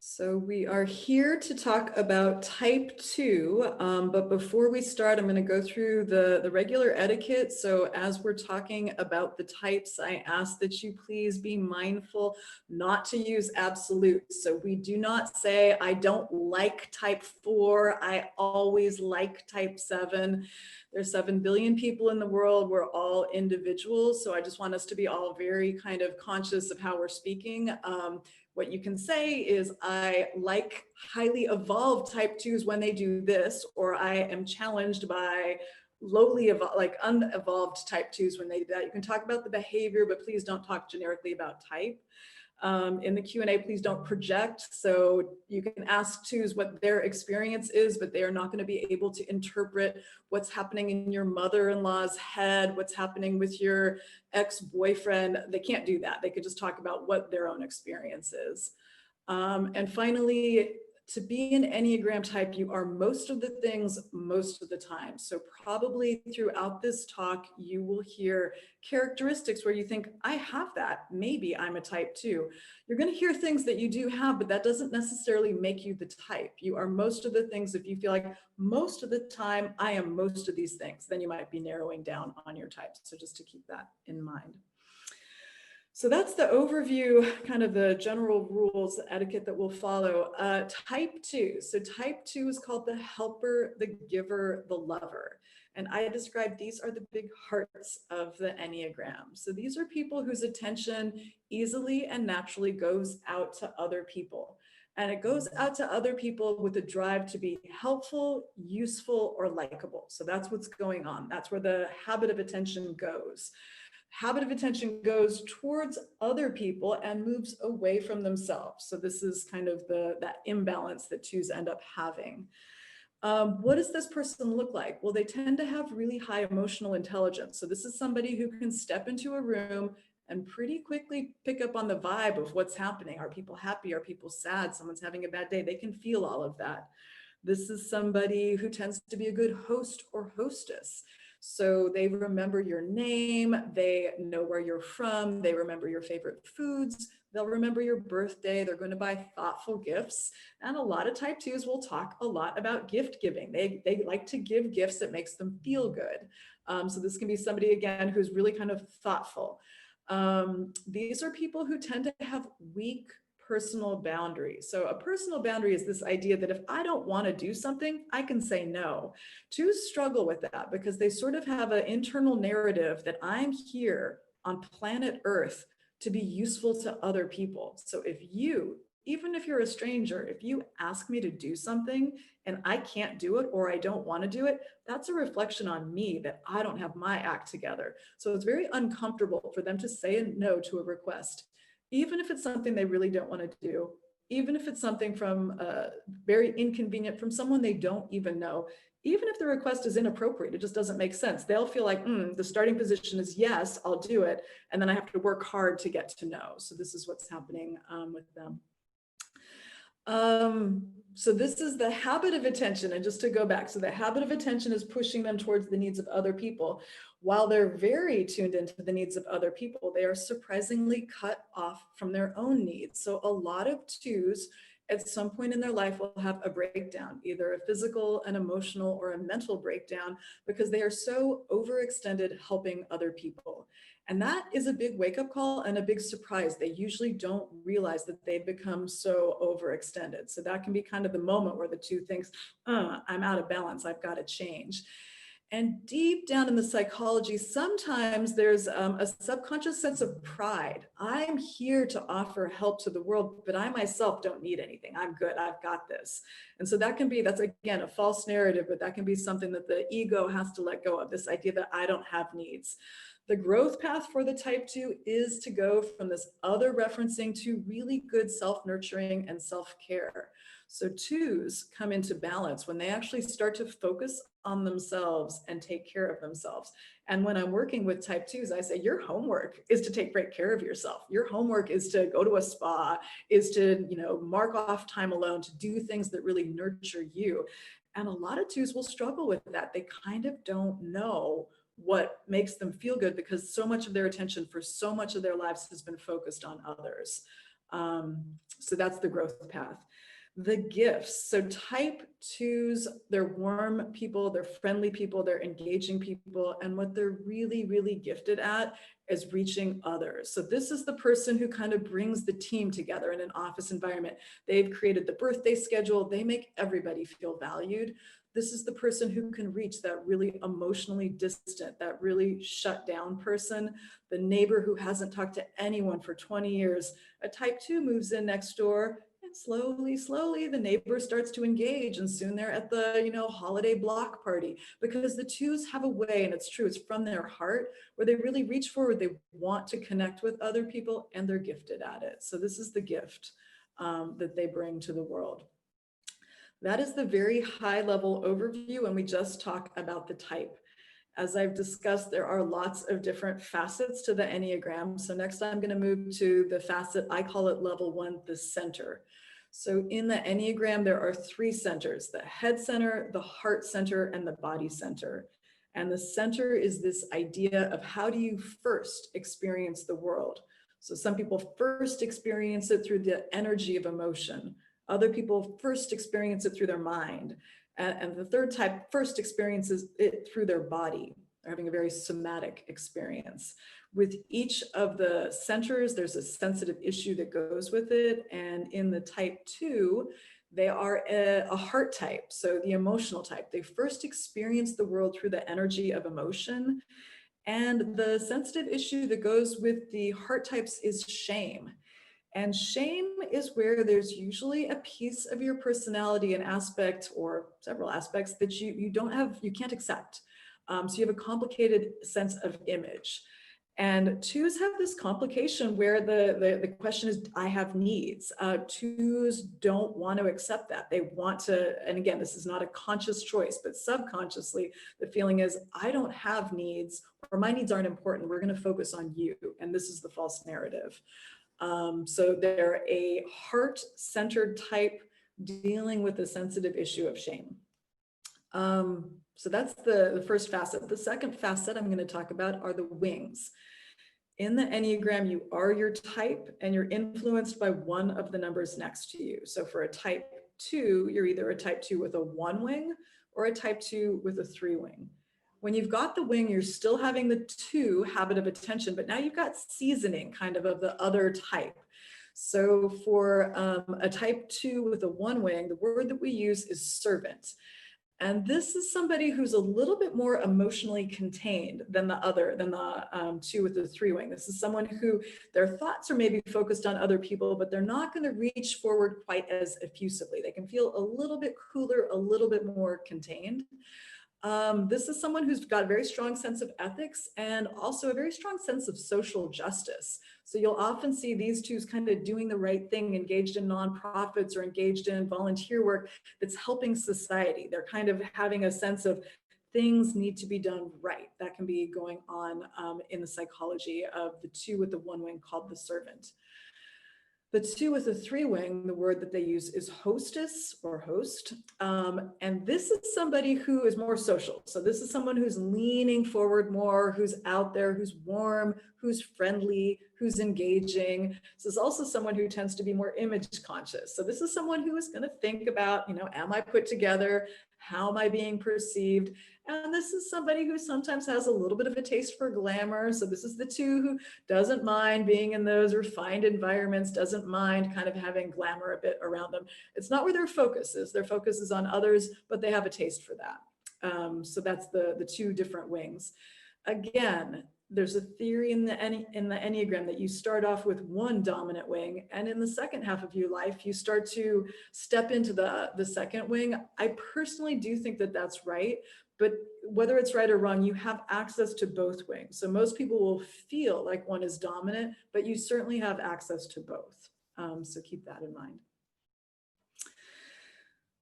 So we are here to talk about type 2, but before we start, I'm going to go through the regular etiquette. So as we're talking about the types, I ask that you please be mindful not to use absolutes. So we do not say, I don't like type 4, I always like type 7. There's 7 billion people in the world. We're all individuals. So I just want us to be all very kind of conscious of how we're speaking. What you can say is, I like highly evolved type 2s when they do this, or I am challenged by lowly like unevolved type 2s when they do that. You can talk about the behavior, but please don't talk generically about type. In the Q&A, please don't project. So you can ask 2s what their experience is, but they are not going to be able to interpret what's happening in your mother-in-law's head, what's happening with your ex-boyfriend. They can't do that. They could just talk about what their own experience is. And finally, to be an Enneagram type, you are most of the things most of the time. So probably throughout this talk, you will hear characteristics where you think, I have that, maybe I'm a type 2. You're going to hear things that you do have, but that doesn't necessarily make you the type. You are most of the things. If you feel like most of the time, I am most of these things, then you might be narrowing down on your types. So just to keep that in mind. So that's the overview, kind of the general rules, the etiquette that we'll follow. Type 2. So type 2 is called the helper, the giver, the lover. And I describe these are the big hearts of the Enneagram. So these are people whose attention easily and naturally goes out to other people. And it goes out to other people with a drive to be helpful, useful, or likable. So that's what's going on. That's where the habit of attention goes. Habit of attention goes towards other people and moves away from themselves. So this is kind of that imbalance that 2s end up having. What does this person look like? Well, they tend to have really high emotional intelligence. So this is somebody who can step into a room and pretty quickly pick up on the vibe of what's happening. Are people happy? Are people sad? Someone's having a bad day. They can feel all of that. This is somebody who tends to be a good host or hostess. So they remember your name, they know where you're from, they remember your favorite foods, they'll remember your birthday, they're going to buy thoughtful gifts. And a lot of type 2s will talk a lot about gift giving. They like to give gifts that makes them feel good. So this can be somebody, again, who's really kind of thoughtful. These are people who tend to have weak personal boundaries. So a personal boundary is this idea that if I don't want to do something, I can say no. 2s struggle with that because they sort of have an internal narrative that I'm here on planet Earth to be useful to other people. So if you, even if you're a stranger, if you ask me to do something and I can't do it or I don't want to do it, that's a reflection on me that I don't have my act together. So it's very uncomfortable for them to say no to a request, even if it's something they really don't want to do, even if it's something from very inconvenient from someone they don't even know, even if the request is inappropriate, it just doesn't make sense. They'll feel like, the starting position is yes, I'll do it. And then I have to work hard to get to no. So this is what's happening with them. So this is the habit of attention. And just to go back, so the habit of attention is pushing them towards the needs of other people. While they're very tuned into the needs of other people, they are surprisingly cut off from their own needs. So a lot of 2s at some point in their life will have a breakdown, either a physical, an emotional, or a mental breakdown, because they are so overextended helping other people. And that is a big wake-up call and a big surprise. They usually don't realize that they've become so overextended. So that can be kind of the moment where the 2 thinks, I'm out of balance, I've got to change. And deep down in the psychology, sometimes there's a subconscious sense of pride. I'm here to offer help to the world, but I myself don't need anything. I'm good, I've got this. And so that can be, that's again, a false narrative, but that can be something that the ego has to let go of, this idea that I don't have needs. The growth path for the type 2 is to go from this other referencing to really good self-nurturing and self-care. So 2s come into balance when they actually start to focus on themselves and take care of themselves. And when I'm working with type 2s, I say, your homework is to take great care of yourself. Your homework is to go to a spa, is to, mark off time alone, to do things that really nurture you. And a lot of 2s will struggle with that. They kind of don't know what makes them feel good because so much of their attention for so much of their lives has been focused on others. So that's the growth path. The gifts. So type twos, they're warm people, they're friendly people, they're engaging people. And what they're really, really gifted at is reaching others. So this is the person who kind of brings the team together in an office environment. They've created the birthday schedule. They make everybody feel valued. This is the person who can reach that really emotionally distant, that really shut down person, the neighbor who hasn't talked to anyone for 20 years. A type 2 moves in next door, and slowly, the neighbor starts to engage, and soon they're at the, holiday block party, because the twos have a way, and it's true, it's from their heart, where they really reach forward. They want to connect with other people, and they're gifted at it. So this is the gift that they bring to the world. That is the very high level overview, and we just talk about the type. As I've discussed, there are lots of different facets to the Enneagram. So next I'm going to move to the facet, I call it level 1, the center. So in the Enneagram, there are 3 centers: the head center, the heart center, and the body center. And the center is this idea of how do you first experience the world? So some people first experience it through the energy of emotion. Other people first experience it through their mind. And the third type first experiences it through their body. They're having a very somatic experience. With each of the centers, there's a sensitive issue that goes with it. And in the type 2, they are a heart type, so the emotional type. They first experience the world through the energy of emotion. And the sensitive issue that goes with the heart types is shame. And shame is where there's usually a piece of your personality, an aspect or several aspects that you can't accept. So you have a complicated sense of image. And twos have this complication where the question is, I have needs. Twos don't want to accept that. They want to, and again, this is not a conscious choice, but subconsciously, the feeling is, I don't have needs, or my needs aren't important. We're going to focus on you. And this is the false narrative. So they're a heart-centered type dealing with the sensitive issue of shame. So that's the first facet. The second facet I'm going to talk about are the wings. In the Enneagram, you are your type, and you're influenced by one of the numbers next to you. So for a type 2, you're either a type 2 with a 1 wing or a type 2 with a 3 wing. When you've got the wing, you're still having the 2 habit of attention, but now you've got seasoning kind of the other type. So for a type 2 with a 1 wing, the word that we use is servant. And this is somebody who's a little bit more emotionally contained than the 2 with the 3 wing. This is someone who their thoughts are maybe focused on other people, but they're not going to reach forward quite as effusively. They can feel a little bit cooler, a little bit more contained. This is someone who's got a very strong sense of ethics and also a very strong sense of social justice. So you'll often see these twos kind of doing the right thing, engaged in nonprofits or engaged in volunteer work that's helping society. They're kind of having a sense of things need to be done right. That can be going on in the psychology of the 2 with the 1 wing called the servant. The 2 with a 3 wing, the word that they use is hostess or host. And this is somebody who is more social. So this is someone who's leaning forward more, who's out there, who's warm, who's friendly, who's engaging. This is also someone who tends to be more image conscious. So this is someone who is going to think about, am I put together? How am I being perceived? And this is somebody who sometimes has a little bit of a taste for glamour. So this is the 2 who doesn't mind being in those refined environments, doesn't mind kind of having glamour a bit around them. It's not where their focus is. Their focus is on others, but they have a taste for that. So that's the 2 different wings. Again, there's a theory in the Enneagram that you start off with 1 dominant wing, and in the second half of your life, you start to step into the second wing. I personally do think that that's right, but whether it's right or wrong, you have access to both wings. So most people will feel like one is dominant, but you certainly have access to both. So keep that in mind.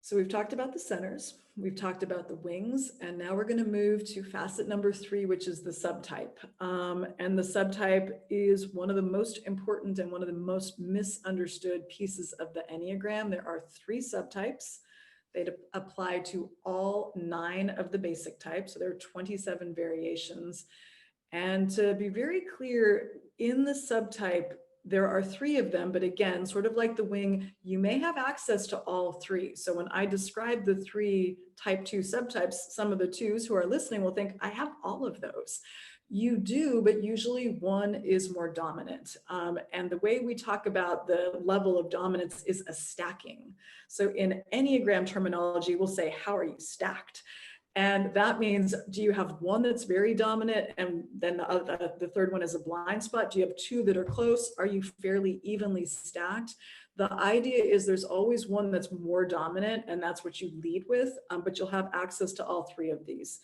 So we've talked about the centers, we've talked about the wings, and now we're going to move to facet number 3, which is the subtype. And the subtype is one of the most important and one of the most misunderstood pieces of the Enneagram. There are 3 subtypes. They apply to all 9 of the basic types. So there are 27 variations. And to be very clear, in the subtype, there are 3 of them, but again, sort of like the wing, you may have access to all 3. So when I describe the 3 type 2 subtypes, some of the 2s who are listening will think, I have all of those. You do, but usually one is more dominant. And the way we talk about the level of dominance is a stacking. So in Enneagram terminology, we'll say, how are you stacked? And that means, do you have one that's very dominant and then the third one is a blind spot? Do you have 2 that are close? Are you fairly evenly stacked? The idea is there's always one that's more dominant and that's what you lead with, but you'll have access to all 3 of these.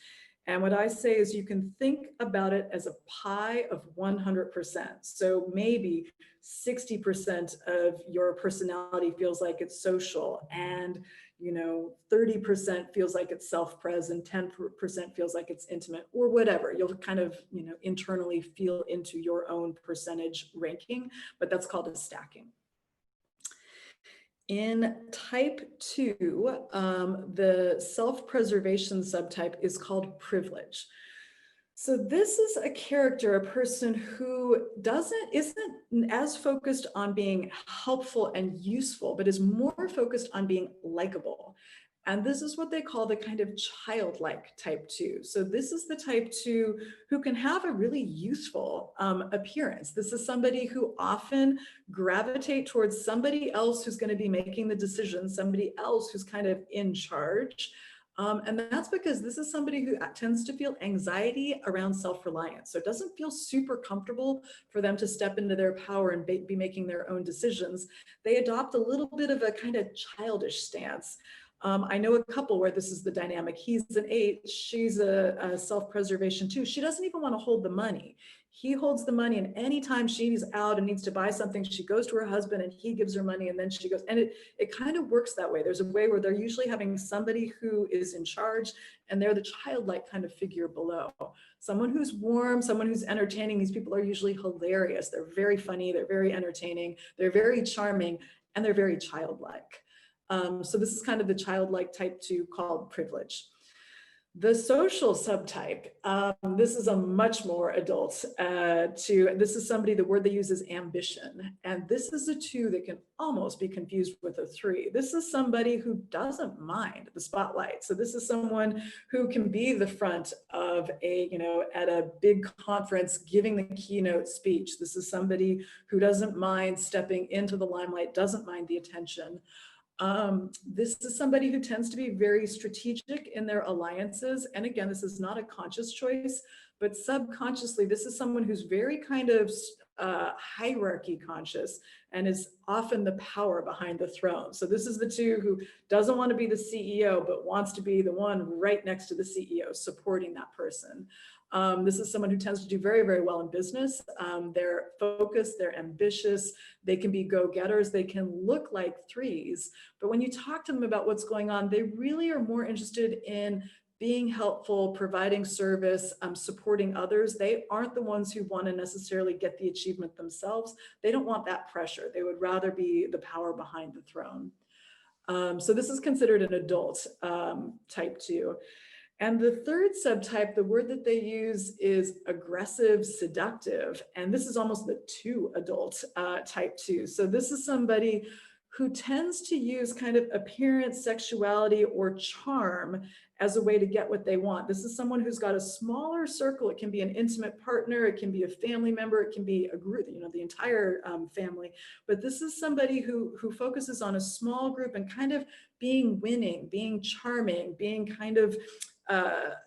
And what I say is you can think about it as a pie of 100%. So maybe 60% of your personality feels like it's social, and 30% feels like it's self-present, 10% feels like it's intimate, or whatever. You'll kind of, internally feel into your own percentage ranking, but that's called a stacking. In type 2, the self-preservation subtype is called privilege. So this is a character, a person who isn't as focused on being helpful and useful, but is more focused on being likable. And this is what they call the kind of childlike type 2. So this is the type 2 who can have a really youthful appearance. This is somebody who often gravitate towards somebody else who's going to be making the decisions, somebody else who's kind of in charge. And that's because this is somebody who tends to feel anxiety around self-reliance. So it doesn't feel super comfortable for them to step into their power and be making their own decisions. They adopt a little bit of a kind of childish stance. I know a couple where this is the dynamic. He's an 8, she's a self-preservation 2. She doesn't even want to hold the money. He holds the money, and anytime she's out and needs to buy something, she goes to her husband and he gives her money, and then she goes, and it kind of works that way. There's a way where they're usually having somebody who is in charge, and they're the childlike kind of figure below. Someone who's warm, someone who's entertaining. These people are usually hilarious. They're very funny, they're very entertaining, they're very charming, and they're very childlike. So this is kind of the childlike type 2 called privilege. The social subtype, this is a much more adult this is somebody, the word they use is ambition. And this is a 2 that can almost be confused with a 3. This is somebody who doesn't mind the spotlight. So this is someone who can be the front of at a big conference giving the keynote speech. This is somebody who doesn't mind stepping into the limelight, doesn't mind the attention. This is somebody who tends to be very strategic in their alliances. And again, this is not a conscious choice, but subconsciously, this is someone who's very kind of hierarchy conscious and is often the power behind the throne. So this is the 2 who doesn't want to be the CEO, but wants to be the one right next to the CEO, supporting that person. This is someone who tends to do very, very well in business. They're focused, they're ambitious, they can be go-getters, they can look like 3s, but when you talk to them about what's going on, they really are more interested in being helpful, providing service, supporting others. They aren't the ones who want to necessarily get the achievement themselves. They don't want that pressure. They would rather be the power behind the throne. So this is considered an adult type 2. And the third subtype, the word that they use is aggressive, seductive. And this is almost the 2 adult type 2. So this is somebody who tends to use kind of appearance, sexuality, or charm as a way to get what they want. This is someone who's got a smaller circle. It can be an intimate partner, it can be a family member, it can be a group, the entire family. But this is somebody who focuses on a small group and kind of being winning, being charming, being kind of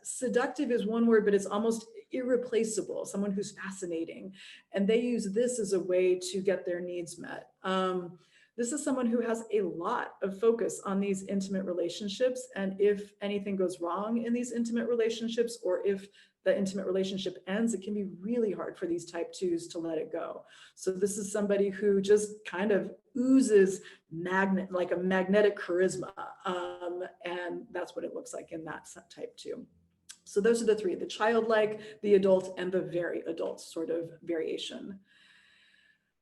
seductive is one word, but it's almost irreplaceable, someone who's fascinating. And they use this as a way to get their needs met. This is someone who has a lot of focus on these intimate relationships. And if anything goes wrong in these intimate relationships, or if the intimate relationship ends, it can be really hard for these type 2s to let it go. So this is somebody who just kind of oozes like a magnetic charisma. And that's what it looks like in that type 2. So those are the 3, the childlike, the adult, and the very adult sort of variation.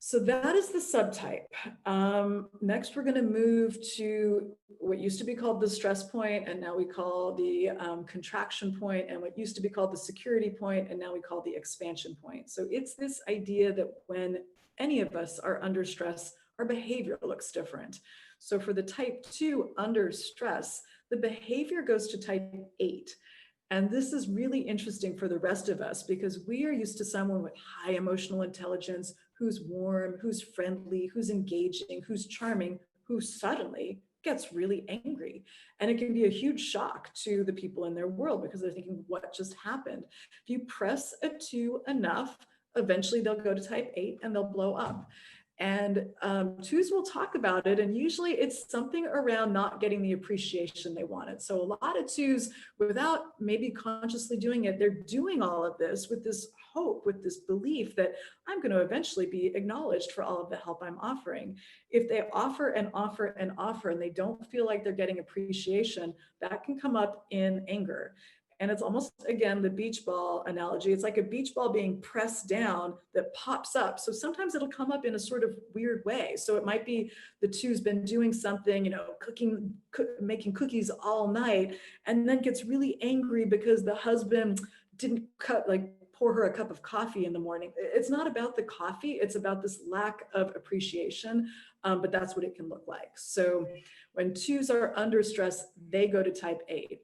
So that is the subtype. Next, we're going to move to what used to be called the stress point, and now we call the contraction point, and what used to be called the security point, and now we call the expansion point. So it's this idea that when any of us are under stress, our behavior looks different. So for the type 2 under stress, the behavior goes to type 8. And this is really interesting for the rest of us because we are used to someone with high emotional intelligence, who's warm, who's friendly, who's engaging, who's charming, who suddenly gets really angry. And it can be a huge shock to the people in their world because they're thinking, what just happened? If you press a 2 enough, eventually they'll go to type 8 and they'll blow up. And 2s will talk about it. And usually it's something around not getting the appreciation they wanted. So a lot of 2s, without maybe consciously doing it, they're doing all of this with this hope, with this belief that I'm going to eventually be acknowledged for all of the help I'm offering. If they offer and offer and offer and they don't feel like they're getting appreciation, that can come up in anger. And it's almost, again, the beach ball analogy. It's like a beach ball being pressed down that pops up. So sometimes it'll come up in a sort of weird way. So it might be the 2's been doing something, making cookies all night, and then gets really angry because the husband didn't pour her a cup of coffee in the morning. It's not about the coffee. It's about this lack of appreciation, but that's what it can look like. So when 2s are under stress, they go to type 8.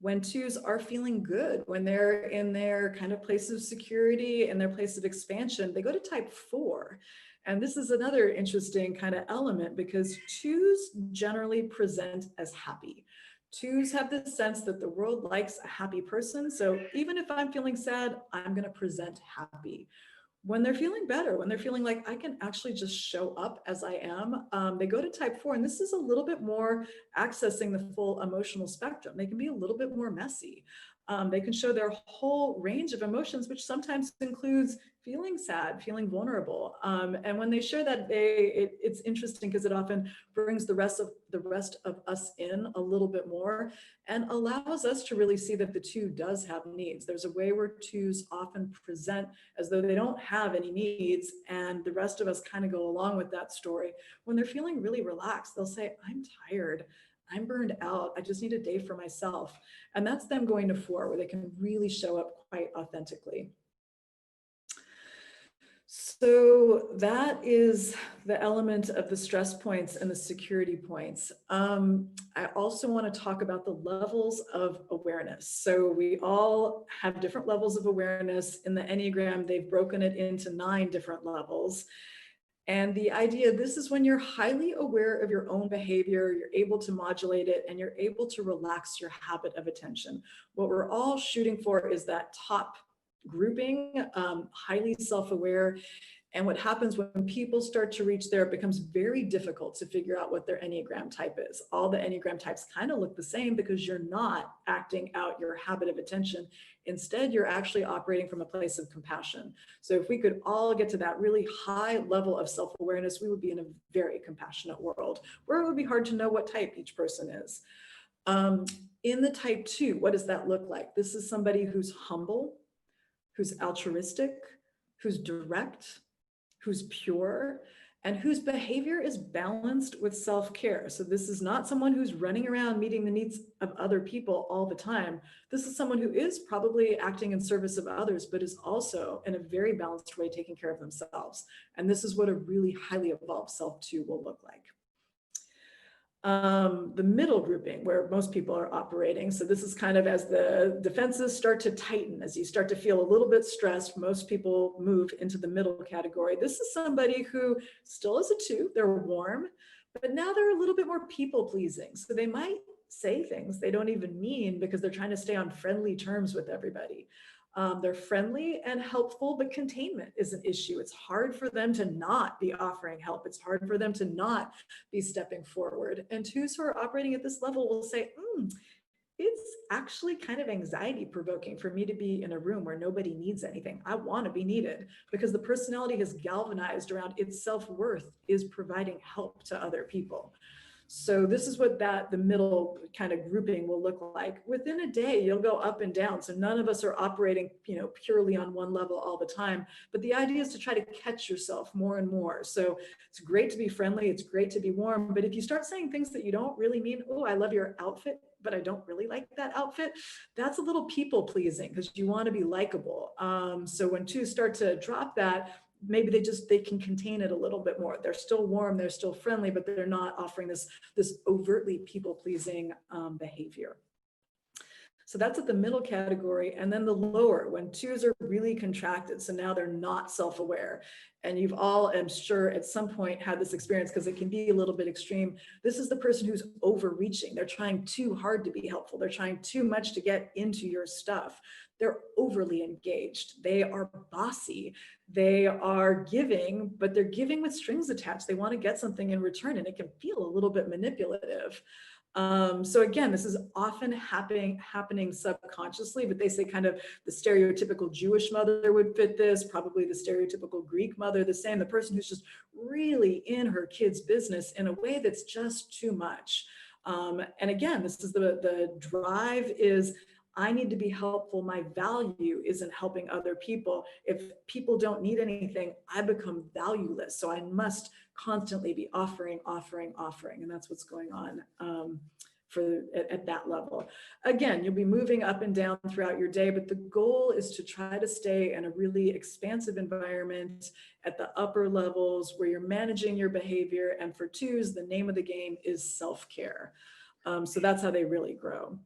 When 2s are feeling good, when they're in their kind of place of security and their place of expansion, they go to type 4. And this is another interesting kind of element because 2s generally present as happy. 2s have this sense that the world likes a happy person. So even if I'm feeling sad, I'm going to present happy. When they're feeling better, when they're feeling like I can actually just show up as I am, they go to type 4. And this is a little bit more accessing the full emotional spectrum. They can be a little bit more messy. They can show their whole range of emotions, which sometimes includes feeling sad, feeling vulnerable. And when they share that, it's interesting because it often brings the rest of us in a little bit more and allows us to really see that the 2 does have needs. There's a way where 2s often present as though they don't have any needs, and the rest of us kind of go along with that story. When they're feeling really relaxed, they'll say, I'm tired. I'm burned out. I just need a day for myself. And that's them going to 4, where they can really show up quite authentically. So that is the element of the stress points and the security points. I also want to talk about the levels of awareness. So we all have different levels of awareness. In the Enneagram, they've broken it into 9 different levels. And the idea, this is when you're highly aware of your own behavior, you're able to modulate it, and you're able to relax your habit of attention. What we're all shooting for is that top grouping, highly self-aware. And what happens when people start to reach there, it becomes very difficult to figure out what their Enneagram type is. All the Enneagram types kind of look the same because you're not acting out your habit of attention. Instead, you're actually operating from a place of compassion. So if we could all get to that really high level of self-awareness, we would be in a very compassionate world where it would be hard to know what type each person is. In the type 2, what does that look like? This is somebody who's humble, who's altruistic, who's direct, who's pure, and whose behavior is balanced with self-care. So this is not someone who's running around meeting the needs of other people all the time. This is someone who is probably acting in service of others, but is also in a very balanced way taking care of themselves. And this is what a really highly evolved self-2 will look like. The middle grouping where most people are operating. So this is kind of as the defenses start to tighten, as you start to feel a little bit stressed, most people move into the middle category. This is somebody who still is a 2, they're warm, but now they're a little bit more people pleasing. So they might say things they don't even mean because they're trying to stay on friendly terms with everybody. They're friendly and helpful, but containment is an issue. It's hard for them to not be offering help. It's hard for them to not be stepping forward. And 2s who are operating at this level will say, it's actually kind of anxiety provoking for me to be in a room where nobody needs anything. I want to be needed because the personality has galvanized around its self-worth is providing help to other people. So this is what the middle kind of grouping will look like. Within a day, you'll go up and down. So none of us are operating, purely on one level all the time. But the idea is to try to catch yourself more and more. So it's great to be friendly. It's great to be warm. But if you start saying things that you don't really mean, oh, I love your outfit, but I don't really like that outfit, that's a little people pleasing because you want to be likable. So when 2s start to drop that, maybe they can contain it a little bit more. They're still warm, they're still friendly, but they're not offering this overtly people-pleasing behavior. So that's at the middle category. And then the lower, when twos are really contracted. So now they're not self-aware. And you've all, I'm sure, at some point had this experience, because it can be a little bit extreme. This is the person who's overreaching. They're trying too hard to be helpful. They're trying too much to get into your stuff. They're overly engaged. They are bossy. They are giving, but they're giving with strings attached. They want to get something in return, and it can feel a little bit manipulative. So again, this is often happening subconsciously, but they say kind of the stereotypical Jewish mother would fit this, probably the stereotypical Greek mother, the same, the person who's just really in her kid's business in a way that's just too much. And again, this is the drive is, I need to be helpful. My value isn't helping other people. If people don't need anything, I become valueless. So I must constantly be offering. And that's what's going on at that level. Again, you'll be moving up and down throughout your day, but the goal is to try to stay in a really expansive environment at the upper levels where you're managing your behavior. And for twos, the name of the game is self-care. So that's how they really grow.